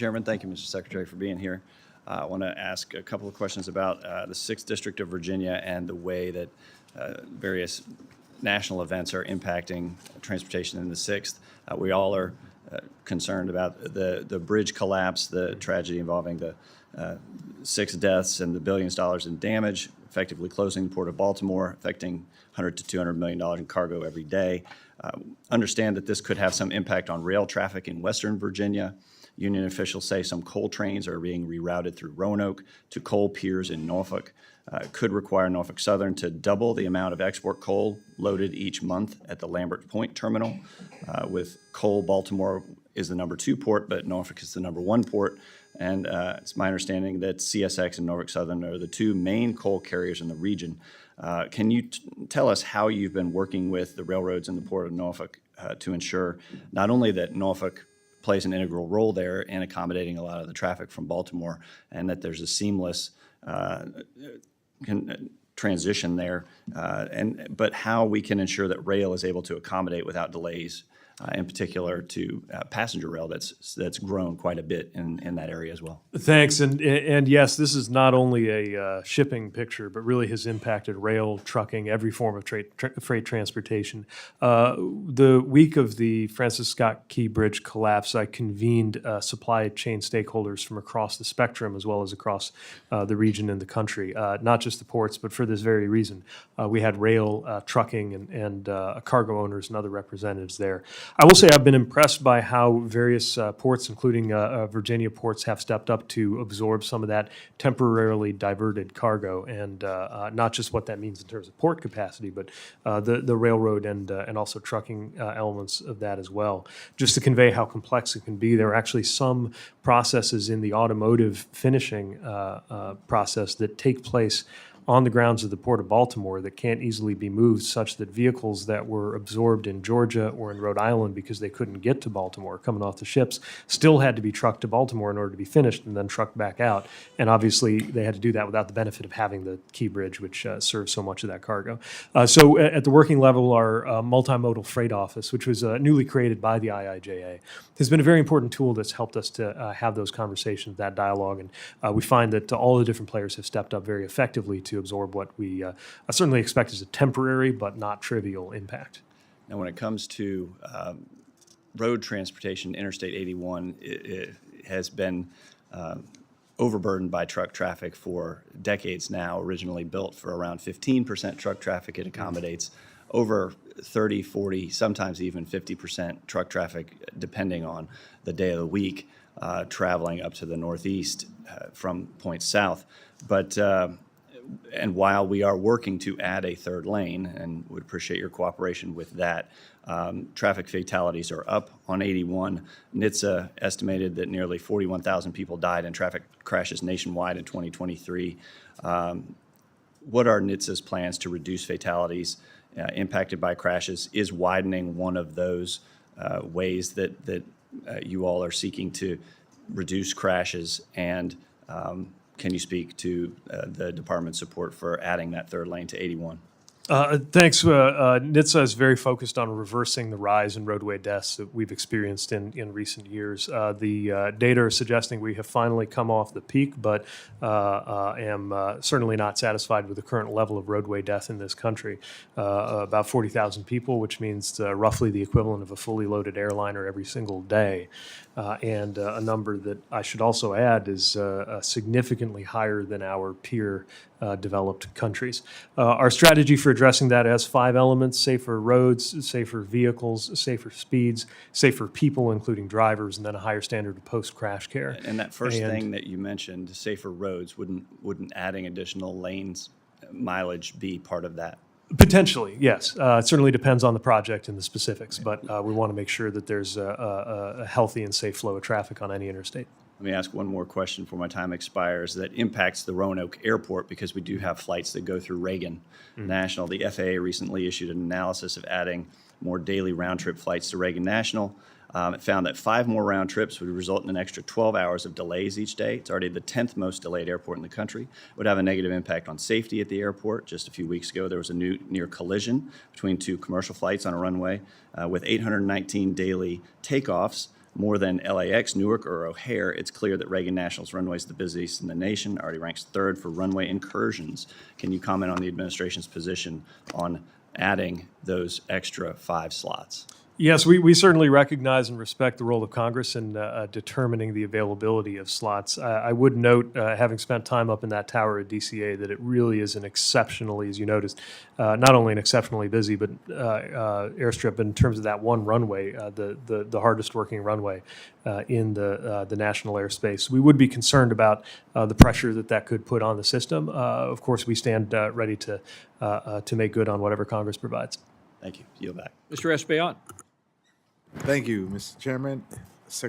Chairman, thank you, Mr. Secretary, for being here. I want to ask a couple of questions about the 6th District of Virginia and the way that various national events are impacting transportation in the 6th. We all are concerned about the bridge collapse, the tragedy involving the 6 deaths and the billions of dollars in damage, effectively closing the Port of Baltimore, affecting $100 to $200 million in cargo every day. Understand that this could have some impact on rail traffic in Western Virginia. Union officials say some coal trains are being rerouted through Roanoke to coal piers in Norfolk. Could require Norfolk Southern to double the amount of export coal loaded each month at the Lambert Point terminal. With coal, Baltimore is the #2 port, but Norfolk is the #1 port. And it's my understanding that CSX and Norfolk Southern are the two main coal carriers in the region. Can you tell us how you've been working with the railroads in the Port of Norfolk to ensure not only that Norfolk plays an integral role there in accommodating a lot of the traffic from Baltimore, and that there's a seamless transition there, but how we can ensure that rail is able to accommodate without delays, in particular to passenger rail that's grown quite a bit in that area as well. Thanks, and yes, this is not only a shipping picture, but really has impacted rail, trucking, every form of freight transportation. The week of the Francis Scott Key Bridge collapse, I convened supply chain stakeholders from across the spectrum as well as across the region and the country, not just the ports, but for this very reason. We had rail, trucking, and cargo owners and other representatives there. I will say I've been impressed by how various ports, including Virginia ports, have stepped up to absorb some of that temporarily diverted cargo, and not just what that means in terms of port capacity, but the railroad and also trucking elements of that as well. Just to convey how complex it can be, there are actually some processes in the automotive finishing process that take place on the grounds of the Port of Baltimore that can't easily be moved, such that vehicles that were absorbed in Georgia or in Rhode Island because they couldn't get to Baltimore coming off the ships still had to be trucked to Baltimore in order to be finished and then trucked back out. And obviously they had to do that without the benefit of having the Key Bridge, which serves so much of that cargo. So at the working level, our multimodal freight office, which was newly created by the IIJA, has been a very important tool that's helped us to have those conversations, that dialogue. And we find that all the different players have stepped up very effectively to absorb what we certainly expect is a temporary but not trivial impact. Now, when it comes to road transportation, Interstate 81 it has been overburdened by truck traffic for decades now. Originally built for around 15% truck traffic, it accommodates over 30, 40, sometimes even 50% truck traffic, depending on the day of the week, traveling up to the northeast from points south. But and while we are working to add a third lane, and would appreciate your cooperation with that, traffic fatalities are up on 81. NHTSA estimated that nearly 41,000 people died in traffic crashes nationwide in 2023. What are NHTSA's plans to reduce fatalities impacted by crashes? Is widening one of those ways that you all are seeking to reduce crashes? And can you speak to the department's support for adding that third lane to 81? Thanks. NHTSA is very focused on reversing the rise in roadway deaths that we've experienced in recent years. The data are suggesting we have finally come off the peak, but am certainly not satisfied with the current level of roadway death in this country. About 40,000 people, which means roughly the equivalent of a fully loaded airliner every single day. And a number that I should also add is significantly higher than our peer developed countries. Our strategy for addressing that has 5 elements: safer roads, safer vehicles, safer speeds, safer people, including drivers, and then a higher standard of post-crash care. And that first thing that you mentioned, safer roads, wouldn't adding additional lanes, mileage be part of that? Potentially, yes. It certainly depends on the project and the specifics, but we want to make sure that there's a healthy and safe flow of traffic on any interstate. Let me ask one more question before my time expires that impacts the Roanoke Airport, because we do have flights that go through Reagan National. The FAA recently issued an analysis of adding more daily round-trip flights to Reagan National. It found that 5 more round trips would result in an extra 12 hours of delays each day. It's already the 10th most delayed airport in the country. It would have a negative impact on safety at the airport. Just a few weeks ago, there was a near collision between 2 commercial flights on a runway with 819 daily takeoffs. more than LAX, Newark, or O'Hare, it's clear that Reagan National's runway is the busiest in the nation, already ranks third for runway incursions. Can you comment on the administration's position on adding those extra 5 slots? Yes, we certainly recognize and respect the role of Congress in determining the availability of slots. I would note, having spent time up in that tower at DCA, that it really is an exceptionally, as you noticed, not only an exceptionally busy, but airstrip in terms of that one runway, the hardest working runway in the national airspace. We would be concerned about the pressure that could put on the system. Of course, we stand ready to make good on whatever Congress provides. Thank you. Yield back. Mr. Espaillat. Thank you, Mr. Chairman.